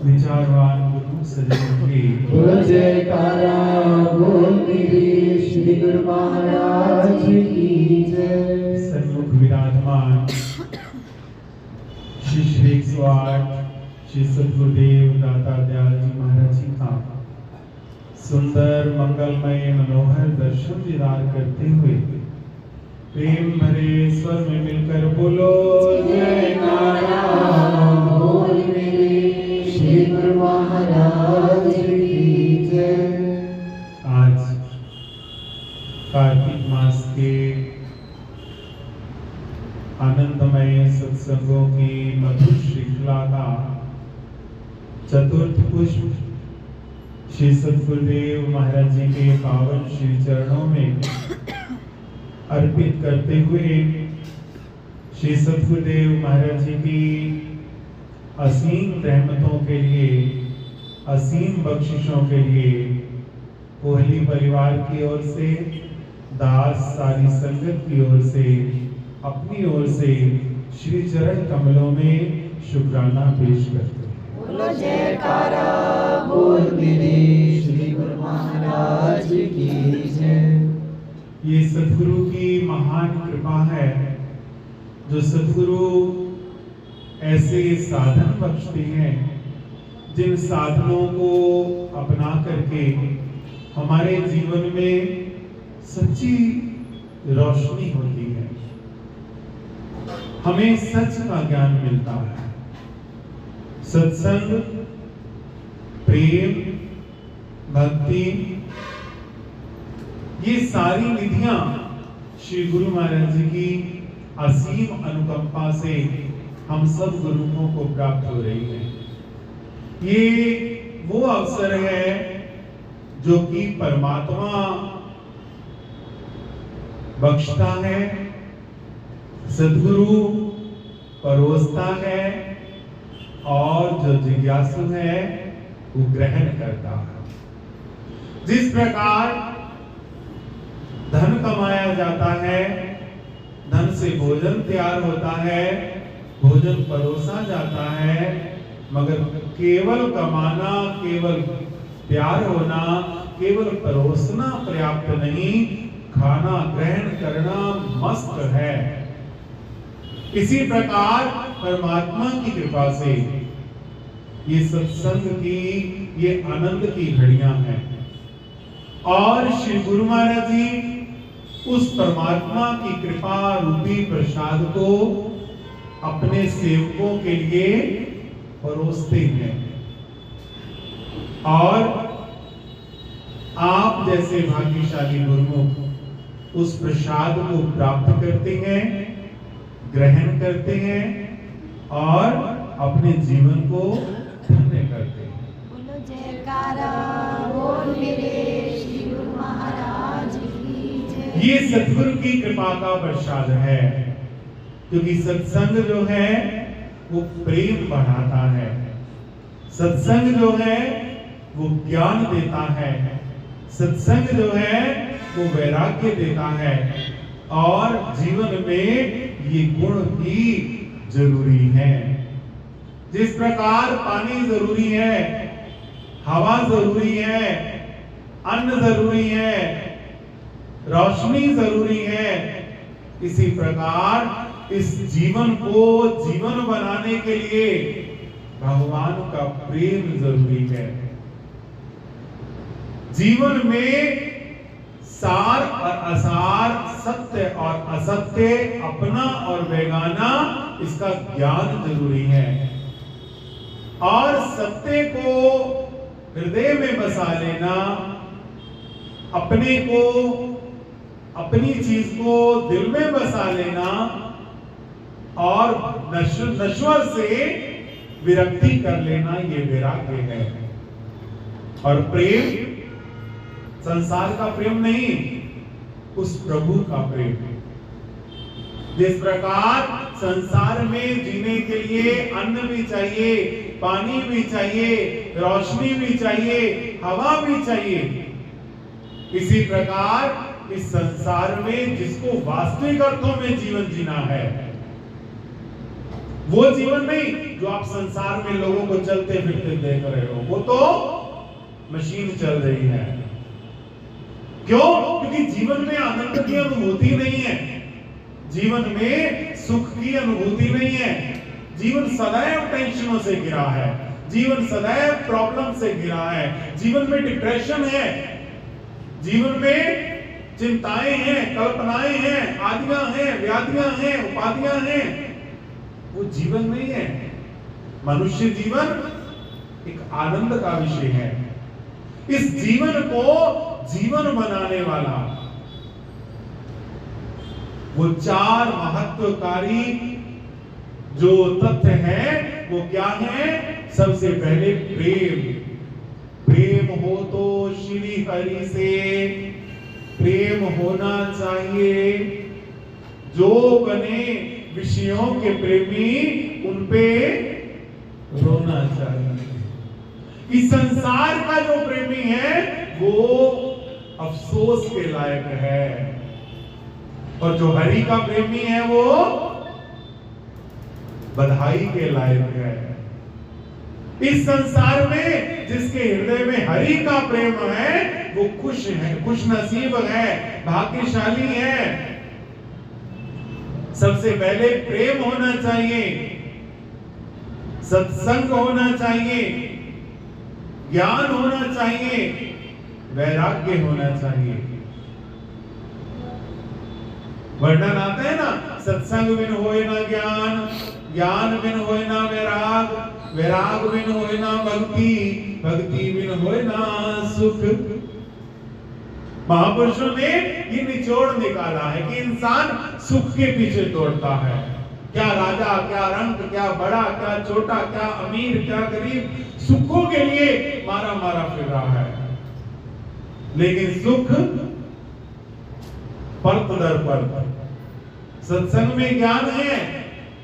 विचारवान गुरु सज्जनों की बोल जयकारा बोल मेरे श्री गुरु महाराज की जय। सन्मुख विराजमान श्री 108 श्री सद्गुरुदेव दाता दयाल जी महाराज जी का सुंदर मंगलमय मनोहर दर्शन दीदार करते हुए प्रेम भरे स्वर में मिलकर बोलो जयकारा बोल मेरे श्री गुरु महाराज की जय। आज कार्तिक मास के आनंदमय सत्संगों की मधुर श्रृंखला का चतुर्थ पुष्प श्री सद्गुरुदेव महाराज जी के पावन श्री चरणों में अर्पित करते हुए श्री सद्गुरुदेव महाराज जी की असीम रहमतों के लिए, असीम बख्शिशों के लिए कोहली परिवार की ओर से, दास सारी संगत की ओर से, अपनी ओर से श्री चरण कमलों में शुक्राना पेश करते हैं। बोलो जयकारा बोल मेरे श्री गुरु महाराज की जय। ये सद्गुरु की महान कृपा है जो सद्गुरु ऐसे साधन बख्शते हैं जिन साधनों को अपना करके हमारे जीवन में सच्ची रोशनी होती है, हमें सच का ज्ञान मिलता है। सत्संग, प्रेम, भक्ति, ये सारी निधियां श्री गुरु महाराज जी की असीम अनुकंपा से हम सब गुरुओं को प्राप्त हो रही है। ये वो अवसर है जो कि परमात्मा बख्शता है, सद्गुरु परोसता है और जो जिज्ञासु है वो ग्रहण करता है। जिस प्रकार धन कमाया जाता है, धन से भोजन तैयार होता है, भोजन परोसा जाता है, मगर केवल कमाना, केवल प्यार होना, केवल परोसना पर्याप्त नहीं, खाना ग्रहण करना मस्त है। इसी प्रकार परमात्मा की कृपा से ये सत्संग की, ये आनंद की घड़ियां हैं और श्री गुरु महाराज जी उस परमात्मा की कृपा रूपी प्रसाद को अपने सेवकों के लिए परोसते हैं और आप जैसे भाग्यशाली गुरुमुख उस प्रसाद को प्राप्त करते हैं, ग्रहण करते हैं और अपने जीवन को धन्य करते हैं। बोलो जयकारा बोल मेरे श्री गुरु महाराज की जय। ये सद्गुरु की कृपा का प्रसाद है, क्योंकि सत्संग जो है वो प्रेम बढ़ाता है, सत्संग जो है वो ज्ञान देता है, सत्संग जो है वो वैराग्य देता है और जीवन में ये गुण भी जरूरी है। जिस प्रकार पानी जरूरी है, हवा जरूरी है, अन्न जरूरी है, रोशनी जरूरी है, इसी प्रकार इस जीवन को जीवन बनाने के लिए भगवान का प्रेम जरूरी है। जीवन में सार और असार, सत्य और असत्य, अपना और बेगाना, इसका ज्ञान जरूरी है और सत्य को हृदय में बसा लेना, अपने को, अपनी चीज को दिल में बसा लेना और नश्वर से विरक्ति कर लेना, ये वैराग्य है। और प्रेम संसार का प्रेम नहीं, उस प्रभु का प्रेम है। जिस प्रकार संसार में जीने के लिए अन्न भी चाहिए, पानी भी चाहिए, रोशनी भी चाहिए, हवा भी चाहिए, इसी प्रकार इस संसार में जिसको वास्तविक अर्थों में जीवन जीना है, वो जीवन नहीं जो आप संसार में लोगों को चलते फिरते देख रहे हो, वो तो मशीन चल रही है। क्यों? क्योंकि जीवन में आनंद की अनुभूति नहीं है, जीवन में सुख की अनुभूति नहीं है। जीवन सदैव टेंशनों से घिरा है, जीवन सदैव प्रॉब्लम से घिरा है, जीवन में डिप्रेशन है, जीवन में चिंताएं हैं, कल्पनाएं हैं, आदियां हैं, व्याधियां हैं, उपाधियां हैं। वो जीवन नहीं है। मनुष्य जीवन एक आनंद का विषय है। इस जीवन को जीवन बनाने वाला वो 4 महत्वकारी जो तथ्य है वो क्या है? सबसे पहले प्रेम। प्रेम हो तो श्री हरि से प्रेम होना चाहिए। जो बने विषयों के प्रेमी उन पे रोना चाहिए। इस संसार का जो प्रेमी है वो अफसोस के लायक है, और जो हरि का प्रेमी है वो बधाई के लायक है। इस संसार में जिसके हृदय में हरि का प्रेम है वो खुश है, खुश नसीब है, भाग्यशाली है। सबसे पहले प्रेम होना चाहिए, सत्संग होना चाहिए, ज्ञान होना चाहिए, वैराग्य होना चाहिए। वर्णन आता है ना, सत्संग बिन होए ना ज्ञान, ज्ञान बिन होए ना वैराग, वैराग बिन होए ना भक्ति, भक्ति बिन होए ना सुख। महापुरुषों ने ये निचोड़ निकाला है कि इंसान सुख के पीछे दौड़ता है। क्या राजा, क्या रंक, क्या बड़ा, क्या छोटा, क्या अमीर, क्या गरीब, सुखों के लिए मारा मारा फिर रहा है। लेकिन सुख परत दर परत। सत्संग में ज्ञान है,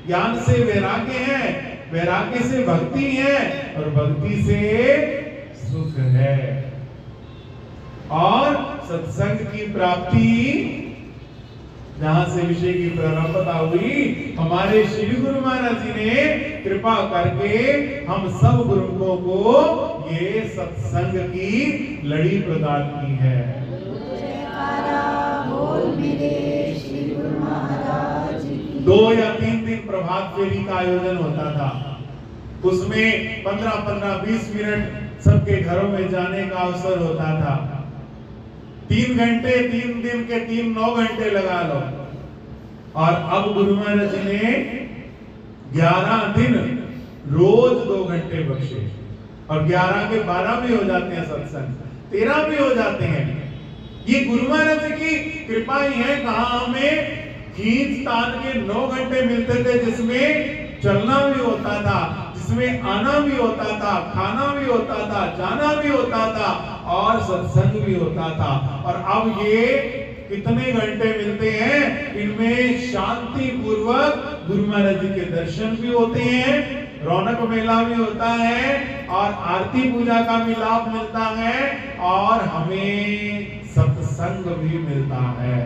ज्ञान से वैराग्य है, वैराग्य से भक्ति है, और भक्ति से सुख है। और सत्संग की प्राप्ति जहां से विषय की प्रारंभता हुई, हमारे श्री गुरु महाराज जी ने कृपा करके हम सब गुरुओं को ये सत्संग की लड़ी प्रदान की है। बोल मेरे श्री गुरु महाराज की। 2 या 3 दिन प्रभात फेरी का आयोजन होता था। उसमें 15-15, 20 मिनट सबके घरों में जाने का अवसर होता था। 3 घंटे, 3 दिन के 9 घंटे लगा लो। और अब गुरु महाराज जी ने 11 दिन रोज 2 घंटे बख्शे, और 11 के 12 भी हो जाते हैं सत्संग, 13 भी हो जाते हैं। ये गुरु महाराज जी की कृपा ही है। कहाँ हमें खींच तान के 9 घंटे मिलते थे, जिसमें चलना भी होता था, जिसमें आना भी होता था, खाना भी होता था, जाना भी होता था, और सत्संग भी होता था। और अब ये कितने घंटे मिलते हैं, इनमें शांति पूर्वक गुरु महाराज जी के दर्शन भी होते हैं, रौनक मेला भी होता है, और आरती पूजा का भी लाभ मिलता है, और हमें सत्संग भी मिलता है।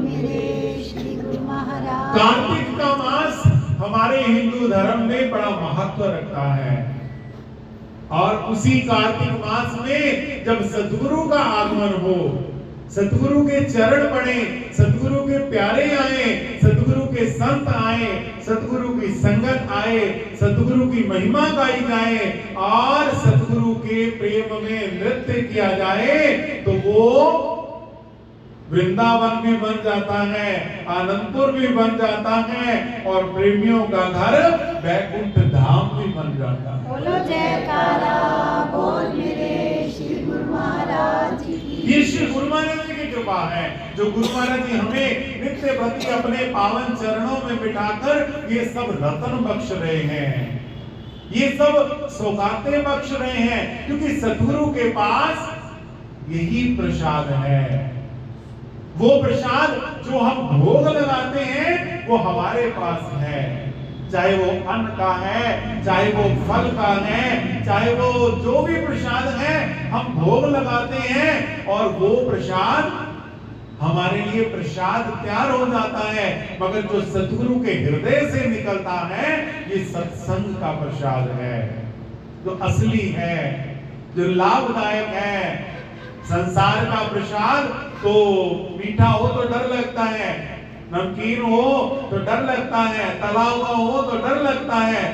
मेरे श्री गुरु महाराज। कार्तिक का मास हमारे हिंदू धर्म में बड़ा महत्व रखता है, और उसी कार्तिक मास में जब सतगुरु का आगमन हो, सतगुरु के चरण पड़े, सतगुरु के प्यारे आए, सतगुरु के संत आए, सतगुरु की संगत आए, सतगुरु की महिमा गाई जाए, और सतगुरु के प्रेम में नृत्य किया जाए, तो वो वृंदावन भी बन जाता है, आनंदपुर भी बन जाता है, और प्रेमियों का घर वैकुंठ धाम भी बन जाता है। बोलो जयकारा, बोल मेरे श्री गुरु महाराज की। ये श्री गुरु महाराज जी की कृपा है, जो गुरु महाराज जी हमें नित्य प्रति अपने पावन चरणों में बिठाकर ये सब रत्न बख्श रहे हैं, ये सब सौगातें बख्श रहे हैं, क्योंकि सतगुरु के पास यही प्रसाद है। वो प्रसाद जो हम भोग लगाते हैं वो हमारे पास है, चाहे वो अन्न का है, चाहे वो फल का है, चाहे वो जो भी प्रसाद है हम भोग लगाते हैं, और वो प्रसाद हमारे लिए प्रसाद तैयार हो जाता है, मगर जो सतगुरु के हृदय से निकलता है ये सत्संग का प्रसाद है, जो असली है, जो लाभदायक है। संसार का प्रसाद तो मीठा हो तो डर लगता है, नमकीन हो तो डर लगता है, तला हुआ हो तो डर लगता है,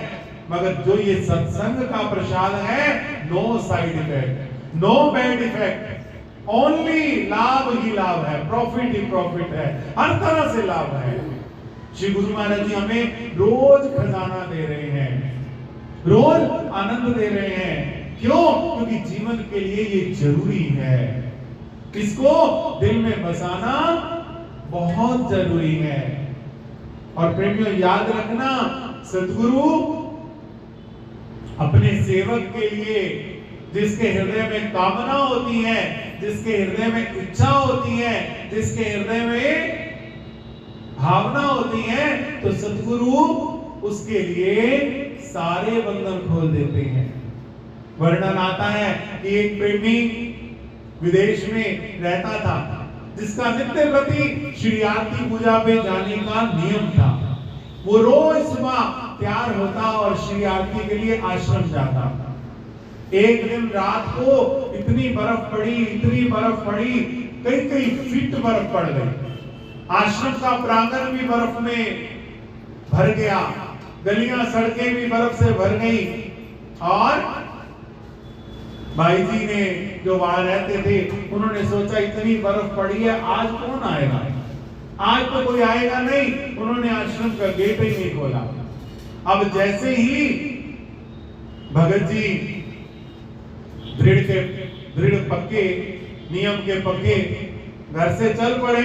मगर जो ये सत्संग का प्रसाद है, no side effect, no bad effect, only लाभ ही लाभ है, प्रॉफिट ही प्रॉफिट है, हर तरह से लाभ है। श्री गुरु महाराज जी हमें रोज खजाना दे रहे हैं, रोज आनंद दे रहे हैं। क्यों? क्योंकि जीवन के लिए ये जरूरी है, इसको दिल में बसाना बहुत जरूरी है। और प्रेमियों याद रखना, सद्गुरु अपने सेवक के लिए जिसके हृदय में कामना होती है, जिसके हृदय में इच्छा होती है, जिसके हृदय में भावना होती है, तो सद्गुरु उसके लिए सारे बंधन खोल देते हैं। वर्णन आता है कि एक प्रेमी विदेश में रहता था, जिसका नित्य प्रति श्री आरती पूजा पे जाने का नियम था। वो रोज सुबह तैयार होता और श्री आरती के लिए आश्रम जाता। एक दिन रात को इतनी बर्फ पड़ी, कई फीट बर्फ पड़ गई। आश्रम का प्रांगण भी बर्फ में भर गया, गलियां सड़कें भी बर्फ से भर गई। और भाई जी ने जो वहां रहते थे, उन्होंने सोचा इतनी बर्फ पड़ी है, आज कौन आएगा, आज तो कोई आएगा नहीं। उन्होंने आश्रम का गेट ही नहीं खोला। अब जैसे ही भगत जी दृढ़ पक्के, नियम के पक्के घर से चल पड़े।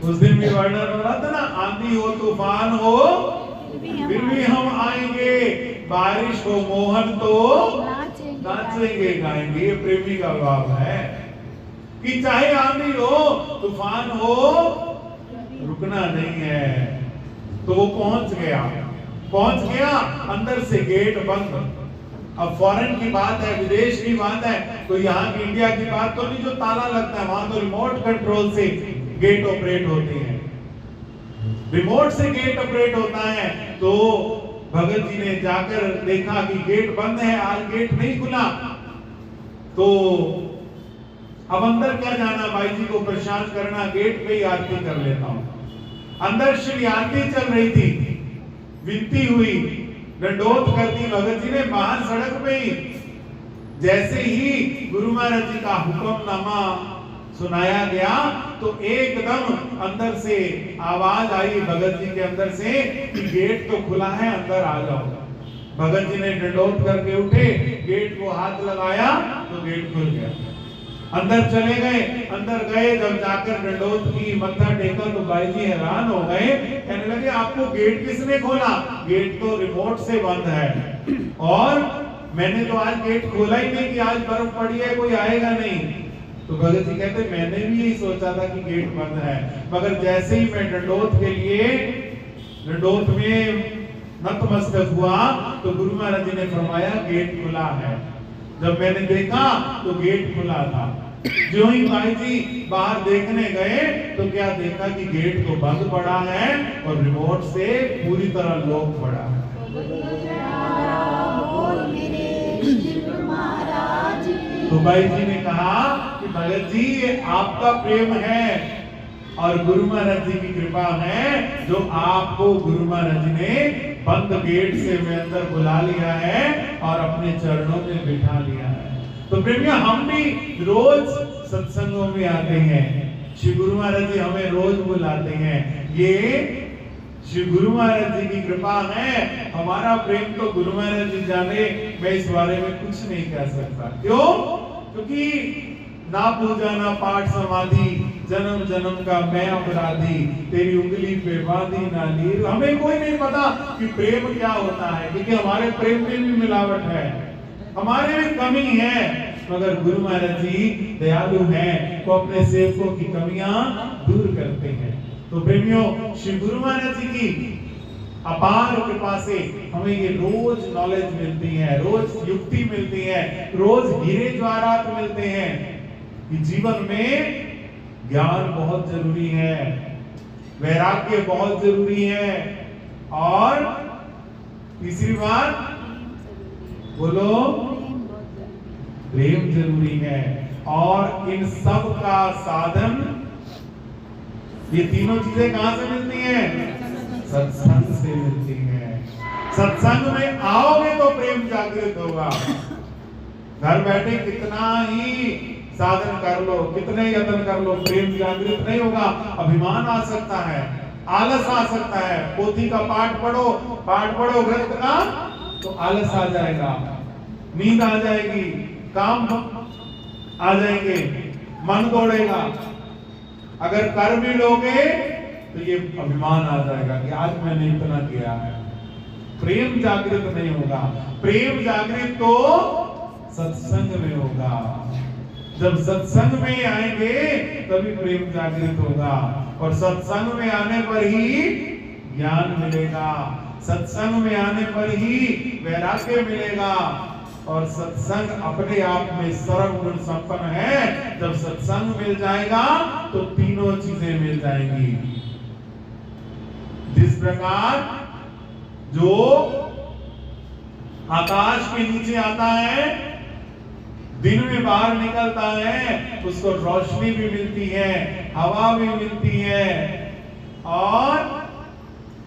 उस दिन भी वर्णन हो रहा था ना, आंधी हो तूफान हो फिर भी हम आएंगे, बारिश हो मोहन तो नाचेंगे गाएंगे। ये प्रेमी का भाव है कि चाहे आंधी हो तूफान हो, रुकना नहीं है। तो वो पहुंच गया, अंदर से गेट बंद। अब फॉरेन की बात है, विदेश की बात है, तो यहाँ की इंडिया की बात तो नहीं जो ताला लगता है, वहां तो रिमोट कंट्रोल से गेट ऑपरेट होते हैं, रिमोट से गेट ऑपरेट होता है। तो भगत जी ने जाकर देखा कि गेट बंद है, आज गेट नहीं खुला। तो अब अंदर क्या जाना, भाई जी को परेशान करना, गेट पे ही आरती कर लेता हूं। अंदर श्री आरती चल रही थी, विनती हुई, दंडोत कर दी भगत जी ने बाहर सड़क पे ही। जैसे ही गुरु महाराज जी का हुक्मनामा सुनाया गया तो एकदम अंदर से आवाज आई भगत जी के अंदर से कि गेट तो खुला है, अंदर आ जाओ। भगत जी ने दंडोत करके उठे, गेट को हाथ लगाया तो गेट खुल गया। अंदर चले गए, अंदर गए, जब जाकर दंडोत की मत्था टेका तो भाई जी हैरान हो गए, कहने लगे आपको गेट किसने खोला? गेट तो रिमोट से बंद है और मैंने तो आज गेट खोला ही नहीं कि आज बर्फ पड़ी है, कोई आएगा नहीं। तो भगत जी कहते मैंने भी यही सोचा था कि गेट बंद है, मगर जैसे ही मैं दंडोत के लिए दंडोत में नतमस्तक हुआ तो गुरु महाराज जी ने फरमाया गेट खुला है। जब मैंने देखा तो गेट खुला था। जो ही भाई जी बाहर देखने गए तो क्या देखा कि गेट तो बंद पड़ा है और रिमोट से पूरी तरह लॉक पड़ा है। तो भाई जी ने कहा कि भगत जी ये आपका प्रेम है और गुरु महाराज जी की कृपा है जो आपको गुरु महाराज जी ने बंद गेट से में अंदर बुला लिया है और अपने चरणों में बिठा लिया है। तो प्रेमियों हम भी रोज सत्संगों में आते हैं, श्री गुरु महाराज जी हमें रोज बुलाते हैं। ये श्री गुरु महाराज जी की कृपा है। हमारा प्रेम तो गुरु महाराज जी जाने, मैं इस बारे में कुछ नहीं कह सकता। क्यों? क्योंकि ना पूजा ना पाठ समाधि, जन्म जन्म का मैं अपराधी, तेरी उंगली पे बांधी ना लीर। हमें कोई नहीं पता कि प्रेम क्या होता है, क्योंकि हमारे प्रेम में भी मिलावट है, हमारे में कमी है, मगर गुरु महाराज जी दयालु हैं, वो अपने सेवकों की कमियां दूर करते हैं। तो प्रेमियों श्री गुरु महाराज जी की अपार कृपा से हमें ये रोज नॉलेज मिलती है, रोज युक्ति मिलती है, रोज हीरे जवाहरात मिलते हैं। कि जीवन में ज्ञान बहुत जरूरी है, वैराग्य बहुत जरूरी है, और तीसरी बात बोलो प्रेम जरूरी है। और इन सब का साधन, ये तीनों चीजें कहां से मिलती हैं? सत्संग से मिलती हैं। सत्संग में आओगे तो प्रेम जागृत होगा। घर बैठे कितना ही साधन कर लो, कितने यत्न कर लो, प्रेम जागृत नहीं होगा। अभिमान आ सकता है, आलस आ सकता है। पोथी का पाठ पढ़ो ग्रंथ का, तो आलस आ जाएगा, नींद आ जाएगी, काम आ जाएंगे, मन दौड़ेगा। अगर कर भी लोगे तो ये अभिमान आ जाएगा कि आज मैंने इतना किया है। प्रेम जागृत नहीं होगा। प्रेम जागृत तो सत्संग में होगा। जब सत्संग में आएंगे तभी प्रेम जागृत होगा, और सत्संग में आने पर ही ज्ञान मिलेगा, सत्संग में आने पर ही वैराग्य मिलेगा। और सत्संग अपने आप में सर्वगुण संपन्न है। जब सत्संग मिल जाएगा तो तीनों चीजें मिल जाएंगी। जिस प्रकार जो आकाश के नीचे आता है, दिन में बाहर निकलता है, उसको रोशनी भी मिलती है, हवा भी मिलती है, और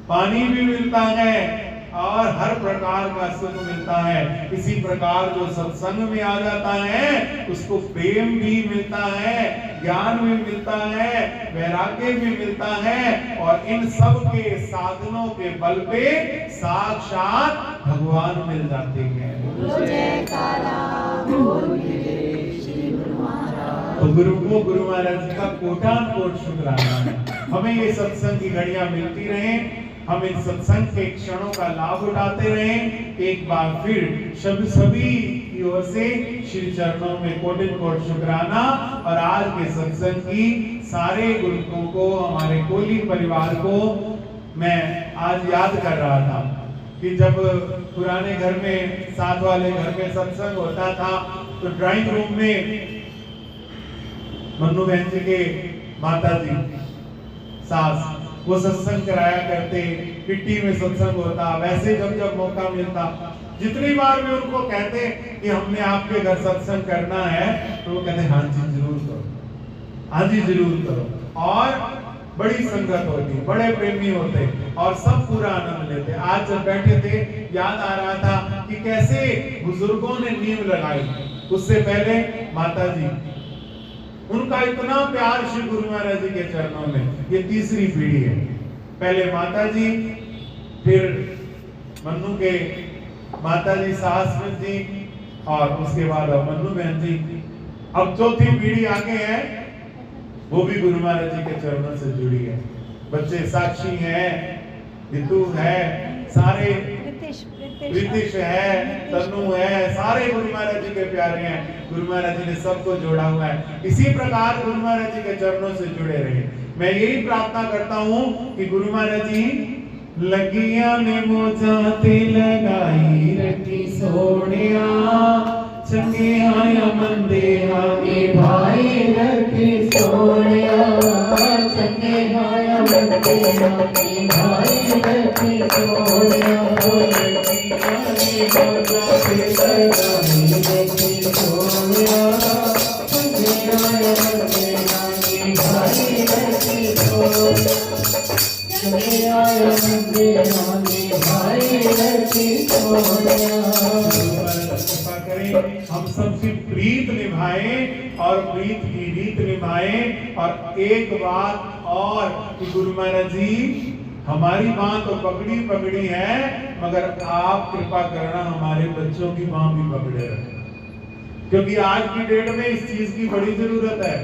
पानी भी मिलता है, और हर प्रकार का सुख मिलता है। इसी प्रकार जो सत्संग में आ जाता है उसको प्रेम भी मिलता है, ज्ञान भी मिलता है, वैराग्य भी मिलता है, और इन सब के साधनों के बल पे साक्षात भगवान मिल जाते हैं। तो गुरु महाराज का कोटान कोट शुक्राना है। हमें ये सत्संग की घड़ियां मिलती रहे, हम इन सत्संग के क्षणों का लाभ उठाते रहें। एक बार फिर सभी की ओर से श्री चरणों में कोटिन कोट शुक्राना। और आज के सत्संग की सारे गुरुओं को, हमारे कोली परिवार को मैं आज याद कर रहा था कि जब पुराने घर में, साथ वाले घर में सत्संग होता था तो ड्राइंग रूम में मन्नू बहन जी के माता जी सास वो सत्संग कराया करते, किट्टी में सत्संग होता। वैसे जब मौका मिलता, जितनी बार भी उनको कहते कि हमने आपके घर सत्संग करना है, तो वो कहते हाँ जी जरूर करो, हाँ जी जरूर करो। और बड़ी संगत होती, बड़े प्रेमी होते, और सब पूरा आनंद लेते। आज जब बैठे थे याद आ रहा था कि कैसे बुजुर्गों ने नींव लगाई। उससे पहले माता जी, उनका इतना प्यार श्री गुरु महाराज जी के चरणों में। ये तीसरी पीढ़ी है। पहले माता जी, फिर मन्नू के माता जी सास जी, और उसके बाद मन्नू बहन जी। अब चौथी पीढ़ी आगे है, वो भी गुरु महाराज जी के चरणों से जुड़ी है। बच्चे साक्षी हैं, हितू है, सारे प्रीतिश है, तन्नू है, सारे गुरु महाराज जी के प्यारे हैं। गुरु महाराज जी ने सबको जोड़ा हुआ है। इसी प्रकार गुरु महाराज जी के चरणों से जुड़े रहे। मैं यही प्रार्थना करता हूँ कि गुरु महाराज जी लगिया ने मोजाते लगाई रखी सोनिया, चंगे आया मंदे आगे भाई रखी सोनिया, चंगे आया मंदे आगे भाई रखी सोनिया, हम सबकी प्रीत निभाएं और प्रीत की रीत निभाएं। और एक बात और कि गुरु महाराज जी, हमारी बात तो पकड़ी है, मगर आप कृपा करना हमारे बच्चों की बात भी पकड़े रखें, क्योंकि आज की डेट में इस चीज की बड़ी जरूरत है।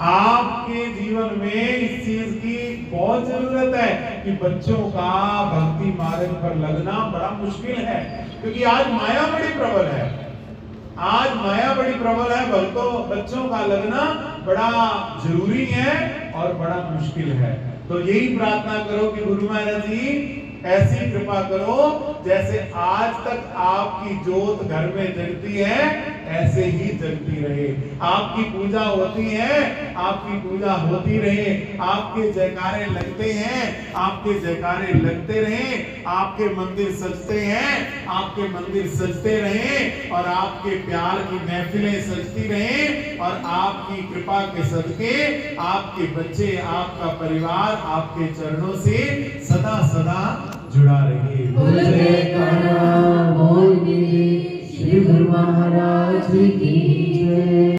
आपके जीवन में इस चीज की बहुत जरूरत है कि बच्चों का भक्ति मार्ग पर लगना बड़ा मुश्किल है, क्योंकि आज माया बड़ी प्रबल है। आज माया बड़ी प्रबल है, बच्चों का लगना बड़ा जरूरी है और बड़ा मुश्किल है। तो यही प्रार्थना करो कि गुरु महाराज जी ऐसी कृपा करो जैसे आज तक आपकी जोत घर में जगती है ऐसे ही जगती रहे। आपकी पूजा होती है, आपकी पूजा होती रहे, आपके जयकारे लगते हैं, आपके जयकारे लगते रहे, आपके मंदिर सजते हैं, आपके मंदिर सजते रहे और आपके प्यार की महफिलें सजती रहे और आपकी कृपा के सदके आपके बच्चे, आपका परिवार आपके चरणों से सदा सदा जुड़ा रहे।